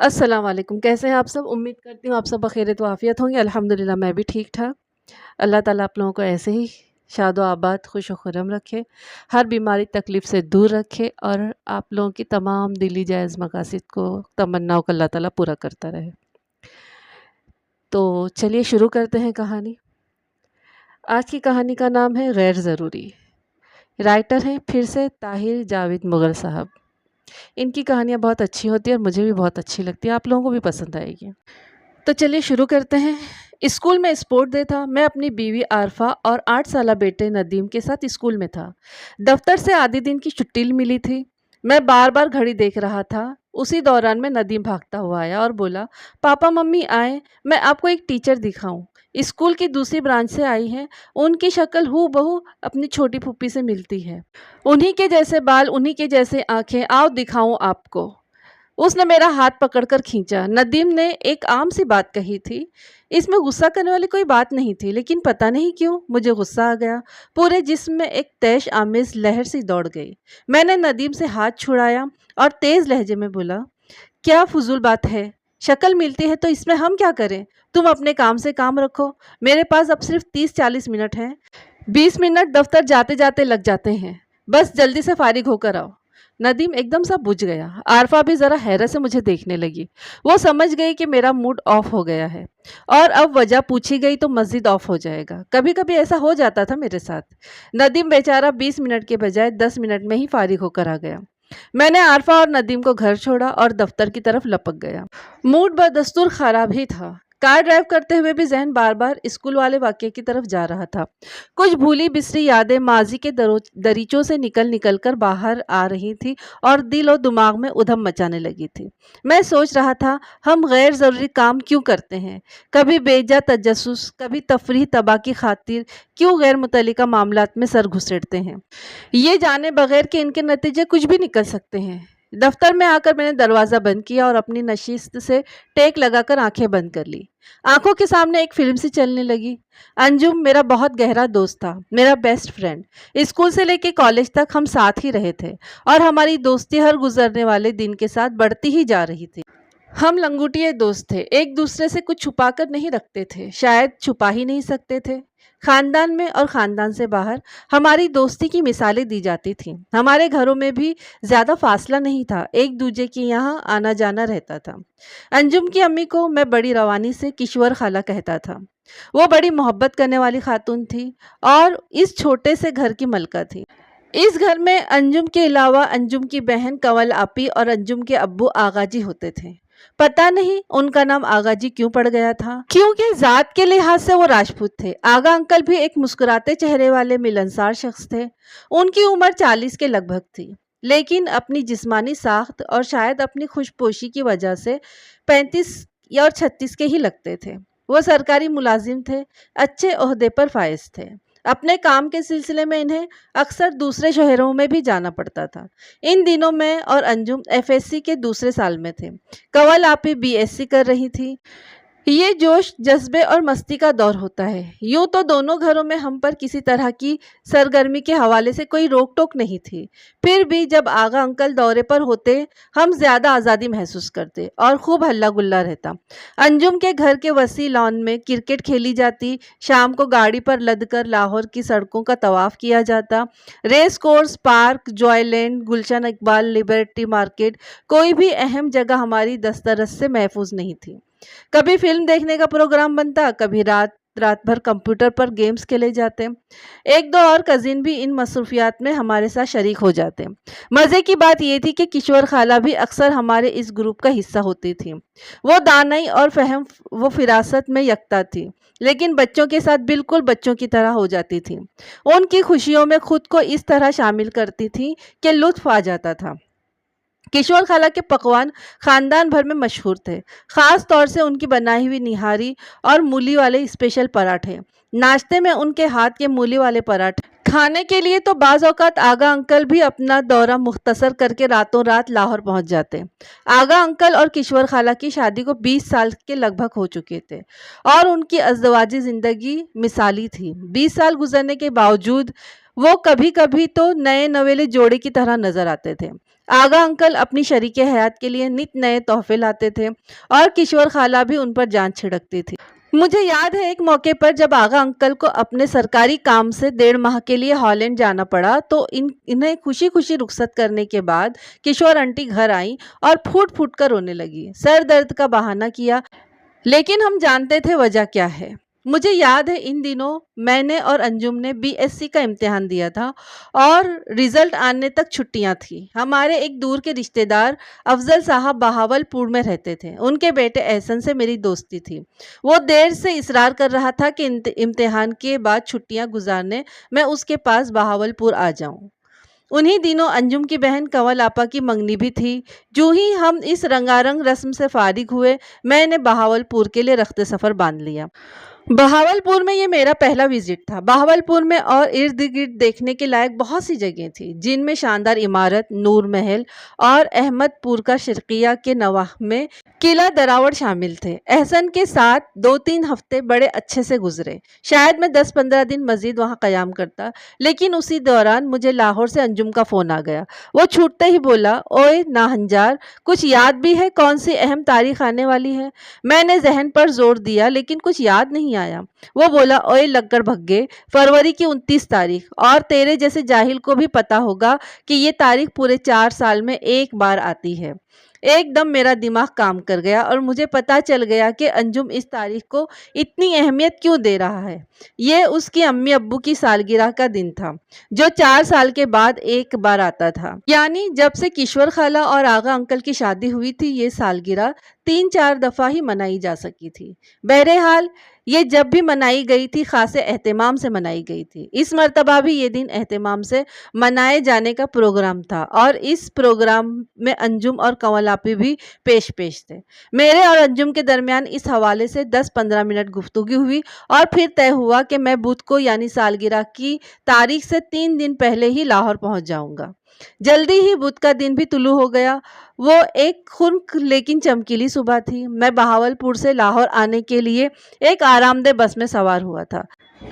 अस्सलाम वालेकुम। कैसे हैं आप सब? उम्मीद करती हूँ आप सब बख़ैरियत व आफ़ियत होंगे। अल्हम्दुलिल्लाह मैं भी ठीक-ठाक। अल्लाह ताला आप लोगों को ऐसे ही शादो आबाद, खुश व खुर्रम रखे, हर बीमारी तकलीफ़ से दूर रखे और आप लोगों की तमाम दिली जायज़ मक़ासिद को, तमन्नाओं को अल्लाह ताला पूरा करता रहे। तो चलिए शुरू करते हैं कहानी। आज की कहानी का नाम है गैर ज़रूरी। राइटर हैं फिर से ताहिर जावेद मुग़ल साहब। इनकी कहानियाँ बहुत अच्छी होती हैं और मुझे भी बहुत अच्छी लगती है, आप लोगों को भी पसंद आएगी। तो चलिए शुरू करते हैं। स्कूल में स्पोर्ट डे था। मैं अपनी बीवी आरफा और 8 साला बेटे नदीम के साथ स्कूल में था। दफ्तर से आधे दिन की छुट्टी मिली थी। मैं बार बार घड़ी देख रहा था। उसी दौरान में नदीम भागता हुआ आया और बोला, पापा मम्मी आए, मैं आपको एक टीचर दिखाऊं। स्कूल की दूसरी ब्रांच से आई है। उनकी शक्ल हूबहू अपनी छोटी फूफी से मिलती है। उन्हीं के जैसे बाल, उन्हीं के जैसे आंखें, आओ दिखाऊं आपको। उसने मेरा हाथ पकड़कर खींचा। नदीम ने एक आम सी बात कही थी। इसमें गुस्सा करने वाली कोई बात नहीं थी, लेकिन पता नहीं क्यों मुझे गुस्सा आ गया। पूरे जिस्म में एक तैश आमेज लहर सी दौड़ गई। मैंने नदीम से हाथ छुड़ाया और तेज लहजे में बोला, क्या फजूल बात है? शक्ल मिलती है तो इसमें हम क्या करें? तुम अपने काम से काम रखो। मेरे पास अब सिर्फ 30-40 मिनट हैं। 20 मिनट दफ्तर जाते जाते लग जाते हैं। बस जल्दी से फारिग होकर आओ। नदीम एकदम सा बुझ गया। आरफा भी ज़रा हैरत से मुझे देखने लगी। वो समझ गई कि मेरा मूड ऑफ हो गया है और अब वजह पूछी गई तो मस्जिद ऑफ हो जाएगा। कभी कभी ऐसा हो जाता था मेरे साथ। नदीम बेचारा 20 मिनट के बजाय 10 मिनट में ही फारिग होकर आ गया। मैंने आरफा और नदीम को घर छोड़ा और दफ्तर की तरफ लपक गया। मूड बदस्तूर खराब ही था। कार ड्राइव करते हुए भी जहन बार बार स्कूल वाले वाक़ये की तरफ जा रहा था। कुछ भूली बिसरी यादें माजी के दरीचों से निकल कर बाहर आ रही थी और दिल और दिमाग में उधम मचाने लगी थी। मैं सोच रहा था, हम गैर ज़रूरी काम क्यों करते हैं? कभी बेजा तजस्सुस, कभी तफरीह तबाह की खातिर क्यों गैर मुतल्लिका मामलात में सर घुसेड़ते हैं, ये जाने बगैर कि इनके नतीजे कुछ भी निकल सकते हैं। दफ्तर में आकर मैंने दरवाज़ा बंद किया और अपनी नशिस्त से टेक लगाकर आंखें बंद कर ली। आंखों के सामने एक फिल्म सी चलने लगी। अंजुम मेरा बहुत गहरा दोस्त था, मेरा बेस्ट फ्रेंड। स्कूल से लेके कॉलेज तक हम साथ ही रहे थे और हमारी दोस्ती हर गुजरने वाले दिन के साथ बढ़ती ही जा रही थी। हम लंगूटिए दोस्त थे, एक दूसरे से कुछ छुपा कर नहीं रखते थे, शायद छुपा ही नहीं सकते थे। खानदान में और खानदान से बाहर हमारी दोस्ती की मिसालें दी जाती थीं। हमारे घरों में भी ज़्यादा फासला नहीं था, एक दूजे के यहाँ आना जाना रहता था। अंजुम की अम्मी को मैं बड़ी रवानी से किश्वर खाला कहता था। वो बड़ी मोहब्बत करने वाली खातून थी और इस छोटे से घर की मलका थी। इस घर में अंजुम के अलावा अंजुम की बहन कंवल आपी और अंजुम के अब्बू आगाजी होते थे। पता नहीं उनका नाम आगाजी क्यों पड़ गया था, क्योंकि जात के लिहाज से वो राजपूत थे। आगा अंकल भी एक मुस्कुराते चेहरे वाले मिलनसार शख्स थे। उनकी उम्र 40 के लगभग थी, लेकिन अपनी जिस्मानी साख्त और शायद अपनी खुशपोशी की वजह से 35 या और 36 के ही लगते थे। वो सरकारी मुलाजिम थे, अच्छे ओहदे पर फाइज थे। अपने काम के सिलसिले में इन्हें अक्सर दूसरे शहरों में भी जाना पड़ता था। इन दिनों में और अंजुम एफएससी के दूसरे साल में थे। कंवल आपी बीएससी कर रही थी। ये जोश जज्बे और मस्ती का दौर होता है। यूं तो दोनों घरों में हम पर किसी तरह की सरगर्मी के हवाले से कोई रोक टोक नहीं थी, फिर भी जब आगा अंकल दौरे पर होते हम ज़्यादा आज़ादी महसूस करते और खूब हल्ला गुल्ला रहता। अंजुम के घर के वसी लॉन में क्रिकेट खेली जाती, शाम को गाड़ी पर लदकर लाहौर की सड़कों का तवाफ किया जाता। रेस कोर्स, पार्क, जॉयलैंड, गुलशन इकबाल, लिबर्टी मार्केट, कोई भी अहम जगह हमारी दस्तरस से महफूज नहीं थी। कभी फिल्म देखने का प्रोग्राम बनता, कभी रात भर कंप्यूटर पर गेम्स खेले जाते। एक दो और कजिन भी इन मसरूफियात में हमारे साथ शरीक हो जाते। मज़े की बात यह थी कि किशोर खाला भी अक्सर हमारे इस ग्रुप का हिस्सा होती थी। वो दानाई और फहम वो फिरासत में यकता थी, लेकिन बच्चों के साथ बिल्कुल बच्चों की तरह हो जाती थी। उनकी खुशियों में खुद को इस तरह शामिल करती थी कि लुत्फ आ जाता था। किशोर खाला के पकवान खानदान भर में मशहूर थे, ख़ास तौर से उनकी बनाई हुई निहारी और मूली वाले स्पेशल पराठे। नाश्ते में उनके हाथ के मूली वाले पराठे खाने के लिए तो बाज़ औक़ात आगा अंकल भी अपना दौरा मुख्तसर करके रातों रात लाहौर पहुंच जाते। आगा अंकल और किशोर खाला की शादी को 20 साल के लगभग हो चुके थे और उनकी अज़दवाजी ज़िंदगी मिसाली थी। 20 साल गुजरने के बावजूद वो कभी कभी तो नए नवेले जोड़े की तरह नजर आते थे। آغا انکل اپنی شریک حیات کے لیے نت نئے تحفے لاتے تھے اور کشور خالہ بھی ان پر جان چھڑکتی تھی۔ مجھے یاد ہے ایک موقع پر جب آغا انکل کو اپنے سرکاری کام سے 1.5 ماہ کے لیے ہالینڈ جانا پڑا تو انہیں خوشی خوشی رخصت کرنے کے بعد کشور آنٹی گھر آئیں اور پھوٹ پھوٹ کر رونے لگی، سر درد کا بہانہ کیا، لیکن ہم جانتے تھے وجہ کیا ہے۔ مجھے یاد ہے ان دنوں میں نے اور انجم نے BSc کا امتحان دیا تھا اور رزلٹ آنے تک چھٹیاں تھیں۔ ہمارے ایک دور کے رشتہ دار افضل صاحب بہاول پور میں رہتے تھے، ان کے بیٹے احسن سے میری دوستی تھی۔ وہ دیر سے اصرار کر رہا تھا کہ امتحان کے بعد چھٹیاں گزارنے میں اس کے پاس بہاول پور آ جاؤں۔ انہی دنوں انجم کی بہن کنول آپا کی منگنی بھی تھی۔ جو ہی ہم اس رنگارنگ رسم سے فارغ ہوئے میں نے بہاول پور کے لیے رخت سفر باندھ لیا۔ بہاول پور میں یہ میرا پہلا وزٹ تھا۔ بہاول پور میں اور ارد گرد دیکھنے کے لائق بہت سی جگہیں تھیں، جن میں شاندار عمارت نور محل اور احمد پور کا شرقیہ کے نواح میں قلعہ دراوڑ شامل تھے۔ احسن کے ساتھ 2-3 ہفتے بڑے اچھے سے گزرے، شاید میں 10-15 دن مزید وہاں قیام کرتا، لیکن اسی دوران مجھے لاہور سے انجم کا فون آ گیا۔ وہ چھوٹتے ہی بولا، اوئے ناہنجار، کچھ یاد بھی ہے کون سی اہم تاریخ آنے والی ہے؟ میں نے ذہن پر زور دیا لیکن کچھ یاد نہیں آیا۔ وہ بولا، اوئے لگڑ بھگے، فروری کی 29 تاریخ، اور تیرے جیسے جاہل کو بھی پتا ہوگا کہ یہ تاریخ پورے 4 سال میں ایک بار آتی ہے۔ ایک دم میرا دماغ کام کر گیا اور مجھے پتا چل گیا کہ انجم اس تاریخ کو اتنی اہمیت کیوں دے رہا ہے۔ یہ اس کی امی ابو کی سالگرہ کا دن تھا، جو 4 سال کے بعد ایک بار آتا تھا۔ یعنی جب سے کشور خالہ اور آغا انکل کی شادی ہوئی تھی، یہ سالگرہ 3-4 دفعہ ہی منائی جا سکی تھی۔ بہرحال یہ جب بھی منائی گئی تھی خاصے اہتمام سے منائی گئی تھی۔ اس مرتبہ بھی یہ دن اہتمام سے منائے جانے کا پروگرام تھا اور اس پروگرام میں انجم اور کنول آپی بھی پیش تھے۔ میرے اور انجم کے درمیان اس حوالے سے 10-15 منٹ گفتگو ہوئی اور پھر طے ہوا کہ میں بدھ کو یعنی سالگرہ کی تاریخ سے 3 دن پہلے ہی لاہور پہنچ جاؤں گا۔ جلدی ہی بدھ کا دن بھی طلوع ہو گیا۔ وہ ایک خنک لیکن چمکیلی صبح تھی۔ میں بہاول پور سے لاہور آنے کے لیے ایک آرام دہ بس میں سوار ہوا تھا۔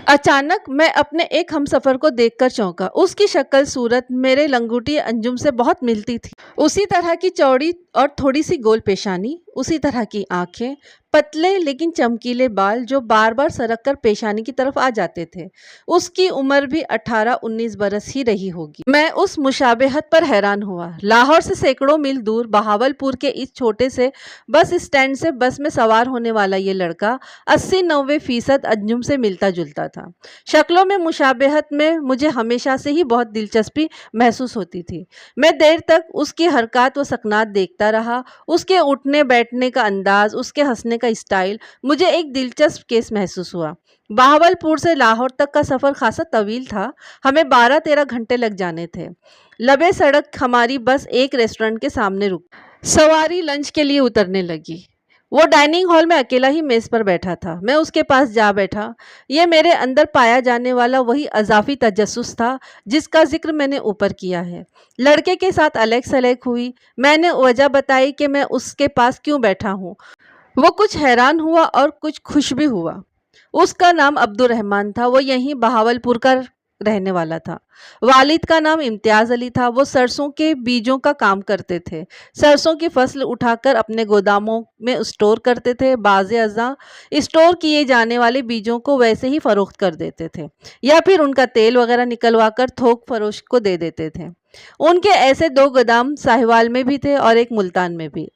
اچانک میں اپنے ایک ہمسفر کو دیکھ کر چونکا۔ اس کی شکل صورت میرے لنگوٹی انجم سے بہت ملتی تھی۔ اسی طرح کی چوڑی اور تھوڑی سی گول پیشانی، اسی طرح کی آنکھیں، پتلے لیکن چمکیلے بال جو بار بار سرک کر پیشانی کی طرف آ جاتے تھے۔ اس کی عمر بھی 18-19 برس ہی رہی ہوگی۔ میں اس مشابہت پر حیران ہوا۔ لاہور سے سینکڑوں میل دور بہاول پور کے اس چھوٹے سے بس اسٹینڈ سے بس میں سوار ہونے والا یہ لڑکا 80-90% انجم سے ملتا جلتا تھا۔ شکلوں میں مشابہت میں مجھے ہمیشہ سے ہی بہت دلچسپی محسوس ہوتی تھی۔ میں دیر تک اس کی حرکات و سکنات دیکھتا رہا۔ اس کے اٹھنے بیٹھنے کا انداز، اس کے ہنسنے کا اسٹائل مجھے ایک دلچسپ کیس محسوس ہوا۔ بہاول پور سے لاہور تک کا سفر خاصا طویل تھا، ہمیں 12-13 گھنٹے لگ جانے تھے۔ لبے سڑک ہماری بس ایک ریسٹورنٹ کے سامنے رکی۔ سواری لنچ کے لیے اترنے لگی۔ وہ ڈائننگ ہال میں اکیلا ہی میز پر بیٹھا تھا۔ میں اس کے پاس جا بیٹھا۔ یہ میرے اندر پایا جانے والا وہی اضافی تجسس تھا جس کا ذکر میں نے اوپر کیا ہے۔ لڑکے کے ساتھ الیک سلیک ہوئی۔ میں نے وجہ بتائی کہ میں اس کے پاس کیوں بیٹھا ہوں۔ وہ کچھ حیران ہوا اور کچھ خوش بھی ہوا۔ اس کا نام عبدالرحمن تھا۔ وہ یہیں بہاول پور کا رہنے والا تھا۔ والد کا نام امتیاز علی تھا۔ وہ سرسوں کے بیجوں کا کام کرتے تھے۔ سرسوں کی فصل اٹھا کر اپنے گوداموں میں اسٹور کرتے تھے۔ بعض ازاں اسٹور کیے جانے والے بیجوں کو ویسے ہی فروخت کر دیتے تھے یا پھر ان کا تیل وغیرہ نکلوا کر تھوک فروش کو دے دیتے تھے۔ ان کے ایسے 2 گودام ساہیوال میں بھی تھے اور ایک ملتان میں بھی۔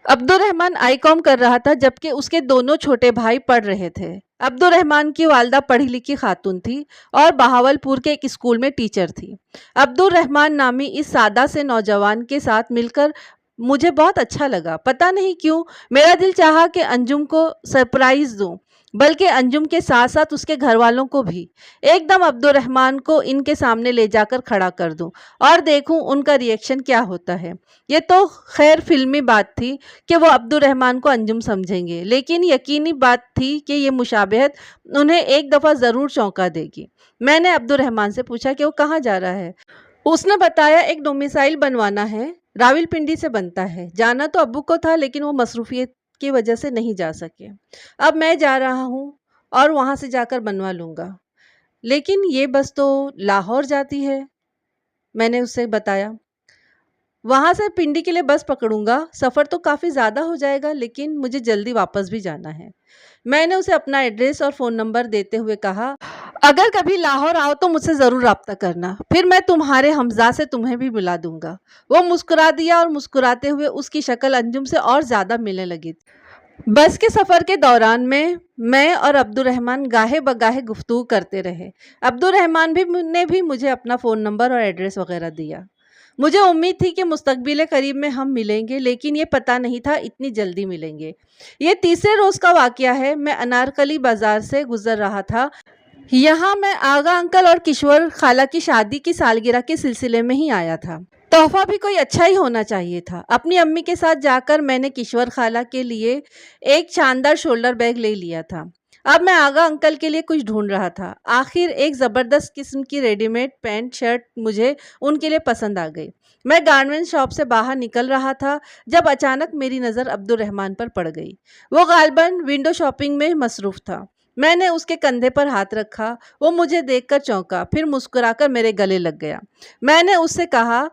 عبدالرحمن ICOM کر رہا تھا جبکہ اس کے دونوں چھوٹے بھائی پڑھ رہے تھے۔ عبدالرحمن کی والدہ پڑھی لکھی خاتون تھی اور بہاول پور کے ایک اسکول میں ٹیچر تھی۔ عبدالرحمن نامی اس سادہ سے نوجوان کے ساتھ مل کر مجھے بہت اچھا لگا۔ پتہ نہیں کیوں میرا دل چاہا کہ انجم کو سرپرائز دوں، بلکہ انجم کے ساتھ ساتھ اس کے گھر والوں کو بھی۔ ایک دم عبدالرحمن کو ان کے سامنے لے جا کر کھڑا کر دوں اور دیکھوں ان کا ری ایکشن کیا ہوتا ہے۔ یہ تو خیر فلمی بات تھی کہ وہ عبدالرحمن کو انجم سمجھیں گے، لیکن یقینی بات تھی کہ یہ مشابہت انہیں ایک دفعہ ضرور چونکا دے گی۔ میں نے عبدالرحمن سے پوچھا کہ وہ کہاں جا رہا ہے۔ اس نے بتایا ایک ڈومیسائل بنوانا ہے، راولپنڈی سے بنتا ہے۔ جانا تو ابو کو تھا لیکن وہ مصروفیت کی وجہ سے نہیں جا سکے۔ اب میں جا رہا ہوں اور وہاں سے جا کر بنوا لوں گا۔ لیکن یہ بس تو لاہور جاتی ہے، میں نے اسے بتایا۔ वहाँ से पिंडी के लिए बस पकड़ूंगा। सफ़र तो काफ़ी ज़्यादा हो जाएगा, लेकिन मुझे जल्दी वापस भी जाना है। मैंने उसे अपना एड्रेस और फ़ोन नंबर देते हुए कहा, अगर कभी लाहौर आओ तो मुझसे ज़रूर राब्ता करना, फिर मैं तुम्हारे हमज़ा से तुम्हें भी मिला दूंगा। वो मुस्कुरा दिया और मुस्कुराते हुए उसकी शक्ल अंजुम से और ज़्यादा मिलने लगी। बस के सफ़र के दौरान में मैं और अब्दुर्रहमान गाहे बगाहे गुफ्तगू करते रहे। अब्दुर्रहमान ने भी मुझे अपना फ़ोन नंबर और एड्रेस वगैरह दिया। मुझे उम्मीद थी कि मुस्तकबिल करीब में हम मिलेंगे, लेकिन ये पता नहीं था इतनी जल्दी मिलेंगे। ये तीसरे रोज़ का वाक़या है। मैं अनारकली बाज़ार से गुज़र रहा था। यहाँ मैं आगा अंकल और किश्वर खाला की शादी की सालगिरह के सिलसिले में ही आया था। तोहफा भी कोई अच्छा ही होना चाहिए था। अपनी अम्मी के साथ जाकर मैंने किश्वर खाला के लिए एक शानदार शोल्डर बैग ले लिया था। अब मैं आगा अंकल के लिए कुछ ढूंढ रहा था। आखिर एक ज़बरदस्त किस्म की रेडीमेड पैंट शर्ट मुझे उनके लिए पसंद आ गई। मैं गारमेंट शॉप से बाहर निकल रहा था जब अचानक मेरी नज़र अब्दुर्रहमान पर पड़ गई। वो गालबन विंडो शॉपिंग में मसरूफ़ था। मैंने उसके कंधे पर हाथ रखा। वो मुझे देखकर चौंका, फिर मुस्कुराकर मेरे गले लग गया। मैंने उससे कहा,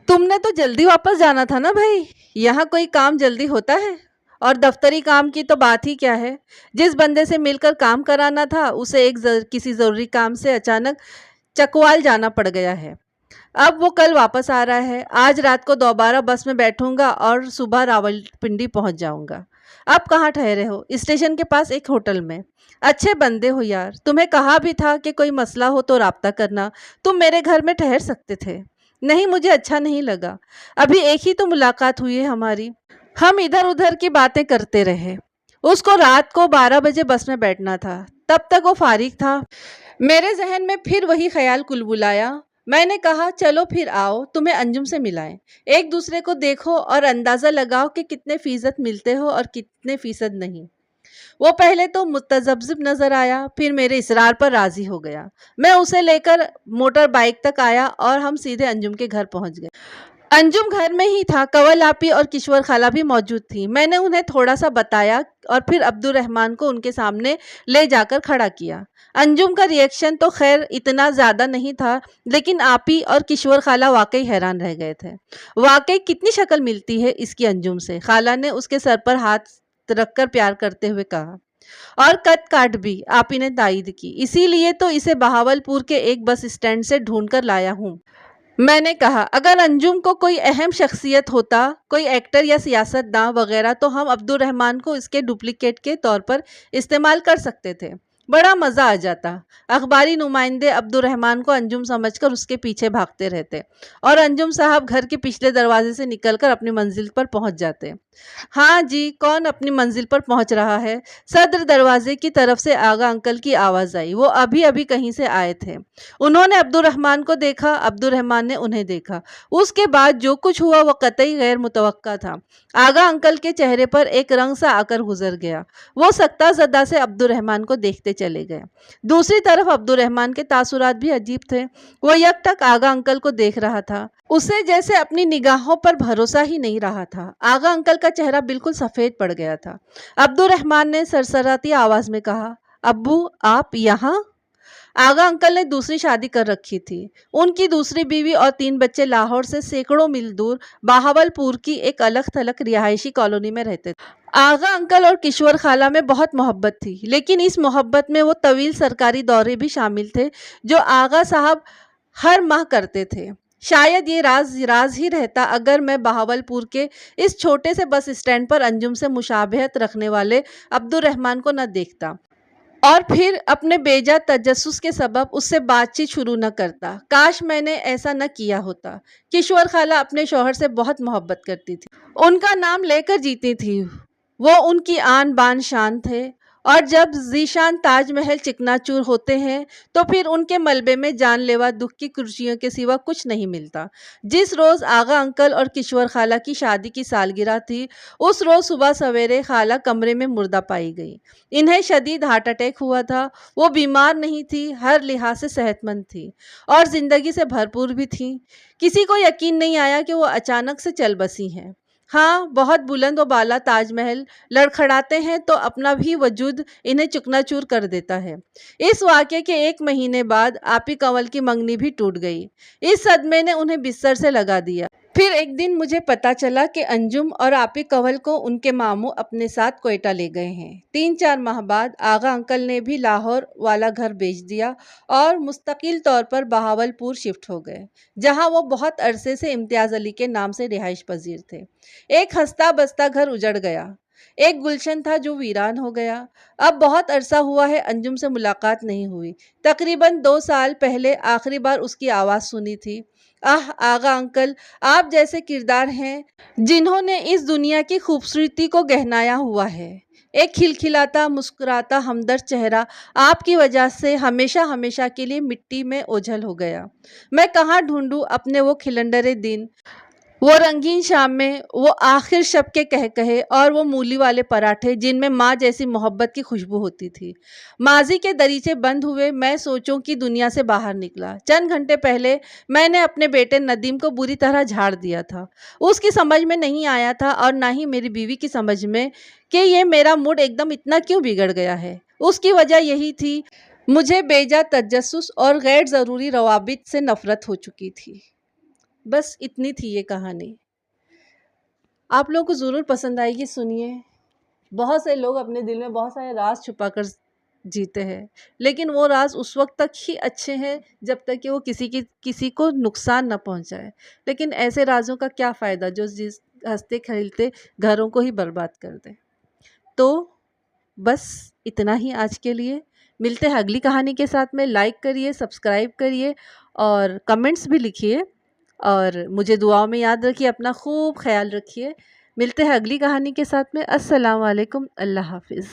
तुमने तो जल्दी वापस जाना था ना भाई, यहाँ कोई काम जल्दी होता है? और दफ्तरी काम की तो बात ही क्या है। जिस बंदे से मिलकर काम कराना था उसे किसी ज़रूरी काम से अचानक चकवाल जाना पड़ गया है। अब वो कल वापस आ रहा है। आज रात को दोबारा बस में बैठूंगा और सुबह रावलपिंडी पहुंच जाऊंगा। अब कहाँ ठहरे हो? स्टेशन के पास एक होटल में। अच्छे बंदे हो यार, तुम्हें कहा भी था कि कोई मसला हो तो राब्ता करना। तुम मेरे घर में ठहर सकते थे। नहीं, मुझे अच्छा नहीं लगा। अभी एक ही तो मुलाकात हुई है हमारी। हम इधर उधर की बातें करते रहे। उसको रात को 12 बजे बस में बैठना था। तब तक वो फारिग था। मेरे जहन में फिर वही ख्याल कुलबुलाया। मैंने कहा, चलो फिर आओ, तुम्हें अंजुम से मिलाएं। एक दूसरे को देखो और अंदाज़ा लगाओ कि कितने फ़ीसद मिलते हो और कितने फ़ीसद नहीं। वो पहले तो मुतज़ब्ज़िब नज़र आया, फिर मेरे इसरार पर राज़ी हो गया। मैं उसे लेकर मोटर बाइक तक आया और हम सीधे अंजुम के घर पहुंच गए। अंजुम घर में ही था। कंवल आपी और किश्वर खाला भी मौजूद थी। मैंने उन्हें थोड़ा सा बताया और फिर अब्दुर्रहमान को उनके सामने ले जाकर खड़ा किया। अंजुम का रिएक्शन तो खैर इतना ज़्यादा नहीं था, लेकिन आपी और किश्वर खाला वाकई हैरान रह गए थे। वाकई कितनी शक्ल मिलती है इसकी अंजुम से, खाला ने उसके सर पर हाथ रखकर प्यार करते हुए कहा। और कद काट भी, आपी ने तायीद की। इसीलिए तो इसे बहावलपुर के एक बस स्टैंड से ढूंढ कर लाया हूँ। मैंने कहा, अगर अंजुम को कोई अहम शख्सियत होता, कोई एक्टर या सियासतदान वगैरह, तो हम अब्दुर्रहमान को इसके डुप्लीकेट के तौर पर इस्तेमाल कर सकते थे। बड़ा मज़ा आ जाता। अखबारी नुमाइंदे अब्दुर्रहमान को अंजुम समझकर उसके पीछे भागते रहते और अंजुम साहब घर के पिछले दरवाजे से निकलकर अपनी मंजिल पर पहुंच जाते। हाँ जी, कौन अपनी मंजिल पर पहुंच रहा है? सदर दरवाजे की तरफ से आगा अंकल की आवाज़ आई। वो अभी अभी कहीं से आए थे। उन्होंने अब्दुर्रहमान को देखा, अब्दुर्रहमान ने उन्हें देखा। उसके बाद जो कुछ हुआ वो कतई गैर मुतवक्का था। आगा अंकल के चेहरे पर एक रंग सा आकर गुजर गया। वो सक्ता ज़दा से अब्दुर्रहमान को देखते चले गए। दूसरी तरफ अब्दुर्रहमान के तासुरात भी अजीब थे। वो यकटक आगा अंकल को देख रहा था। उसे जैसे अपनी निगाहों पर भरोसा ही नहीं रहा था। आगा अंकल का चेहरा बिल्कुल सफ़ेद पड़ गया था। अब्दुर्रहमान ने सरसराती आवाज़ में कहा, अब्बू आप यहाँ? आगा अंकल ने दूसरी शादी कर रखी थी। उनकी दूसरी बीवी और 3 बच्चे लाहौर से सैकड़ों मील दूर बहावलपुर की एक अलग थलग रिहायशी कॉलोनी में रहते थे। आगा अंकल और किश्वर खाला में बहुत मोहब्बत थी, लेकिन इस मोहब्बत में वो तवील सरकारी दौरे भी शामिल थे जो आगा साहब हर माह करते थे। शायद ये राज ही रहता अगर मैं बहावलपुर के इस छोटे से बस स्टैंड पर अंजुम से मुशाबहत रखने वाले अब्दुर्रहमान को न देखता और फिर अपने बेजा तजस्सुस के सबब उससे बातचीत शुरू न करता। काश मैंने ऐसा न किया होता। किश्वर खाला अपने शौहर से बहुत मोहब्बत करती थी, उनका नाम लेकर जीती थी। वो उनकी आन बान शान थे और जब जीशान ताजमहल चिकनाचूर होते हैं तो फिर उनके मलबे में जानलेवा दुख की कुर्सियों के सिवा कुछ नहीं मिलता। जिस रोज़ आगा अंकल और किश्वर खाला की शादी की सालगिरह थी, उस रोज़ सुबह सवेरे खाला कमरे में मुर्दा पाई गई। इन्हें शदीद हार्ट अटैक हुआ था। वो बीमार नहीं थी, हर लिहाज से सेहतमंद थी और ज़िंदगी से भरपूर भी थी। किसी को यकीन नहीं आया कि वो अचानक से चल बसी हैं। हाँ, बहुत बुलंद व बाला ताजमहल लड़खड़ाते हैं तो अपना भी वजूद इन्हें चुकनाचूर कर देता है। इस वाक़े के 1 महीने बाद आपी कंवल की मंगनी भी टूट गई। इस सदमे ने उन्हें बिस्तर से लगा दिया। پھر ایک دن مجھے پتا چلا کہ انجم اور آپی کنول کو ان کے ماموں اپنے ساتھ کوئٹہ لے گئے ہیں۔ 3-4 ماہ بعد آغا انکل نے بھی لاہور والا گھر بیچ دیا اور مستقل طور پر بہاولپور شفٹ ہو گئے، جہاں وہ بہت عرصے سے امتیاز علی کے نام سے رہائش پذیر تھے۔ ایک ہنستا بستا گھر اجڑ گیا، ایک گلشن تھا جو ویران ہو گیا۔ اب بہت عرصہ ہوا ہے انجم سے ملاقات نہیں ہوئی۔ تقریباً 2 سال پہلے آخری بار اس کی آواز سنی تھی۔ آغا انکل، آپ جیسے کردار ہیں جنہوں نے اس دنیا کی خوبصورتی کو گہنایا ہوا ہے۔ ایک کھلکھلاتا مسکراتا ہمدرد چہرہ آپ کی وجہ سے ہمیشہ ہمیشہ کے لیے مٹی میں اوجھل ہو گیا۔ میں کہاں ڈھونڈوں اپنے وہ کھلنڈرے دن، وہ رنگین شام میں وہ آخر شب کے کہے اور وہ مولی والے پراٹھے جن میں ماں جیسی محبت کی خوشبو ہوتی تھی۔ ماضی کے دریچے بند ہوئے، میں سوچوں کی دنیا سے باہر نکلا۔ چند گھنٹے پہلے میں نے اپنے بیٹے ندیم کو بری طرح جھاڑ دیا تھا۔ اس کی سمجھ میں نہیں آیا تھا اور نہ ہی میری بیوی کی سمجھ میں کہ یہ میرا موڈ ایک دم اتنا کیوں بگڑ گیا ہے۔ اس کی وجہ یہی تھی، مجھے بیجا تجسس اور غیر ضروری روابط سے نفرت ہو چکی تھی۔ بس اتنی تھی یہ کہانی۔ آپ لوگوں کو ضرور پسند آئے گی، سنیے۔ بہت سے لوگ اپنے دل میں بہت سارے راز چھپا کر جیتے ہیں، لیکن وہ راز اس وقت تک ہی اچھے ہیں جب تک کہ وہ کسی کو نقصان نہ پہنچائے، لیکن ایسے رازوں کا کیا فائدہ جو ہنستے کھیلتے گھروں کو ہی برباد کر دے۔ تو بس اتنا ہی آج کے لیے، ملتے ہیں اگلی کہانی کے ساتھ میں۔ لائک کریے، سبسکرائب کریے اور کمنٹس بھی لکھیے، اور مجھے دعاؤں میں یاد رکھیے، اپنا خوب خیال رکھیے۔ ملتے ہیں اگلی کہانی کے ساتھ میں۔ السلام علیکم، اللہ حافظ۔